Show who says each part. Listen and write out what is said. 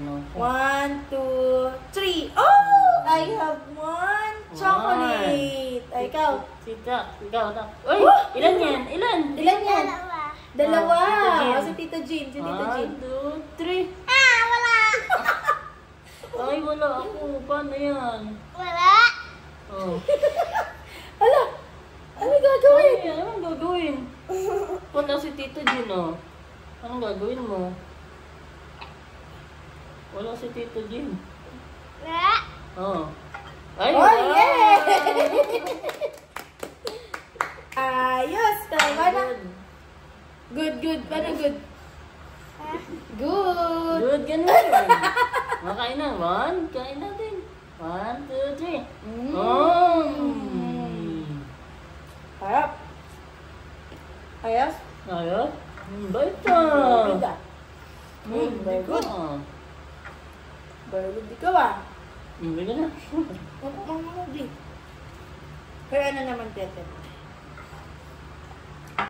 Speaker 1: no?
Speaker 2: 1, 2, 3. Oh! I have 1 chocolate. Ay, ikaw.
Speaker 1: Tita, ikaw na. Uy!
Speaker 2: Oh!
Speaker 1: Ilan yan? Ilan?
Speaker 2: Ilan yan? Dalawa.
Speaker 1: Tita Jean.
Speaker 2: Oh, si Tita Jean. Si Tita Jean.
Speaker 1: 1, 2, 3.
Speaker 3: Wala.
Speaker 1: Ay, wala ako. Paano yan?
Speaker 3: Wala.
Speaker 1: Oh.
Speaker 2: Hala! Ano gagawin?
Speaker 1: Ay, anong gagawin? Wala si Tita Jean, oh. Anong gagawin mo? Wala si Tita Jean.
Speaker 3: Wala.
Speaker 1: Oh. Ay,
Speaker 2: Oh,
Speaker 1: wow!
Speaker 2: yeah! Ayos! Tama na. Good, good. Paano good? Good.
Speaker 1: Good, ganun. Makain na. Kain natin. 1, 2, 3.
Speaker 2: Harap. Ayos?
Speaker 1: Ayos? Bait ka.
Speaker 2: Good ah. Very good. Very good. Ikaw ah.
Speaker 1: Bigyan na.
Speaker 2: Kaya ano naman, Tete?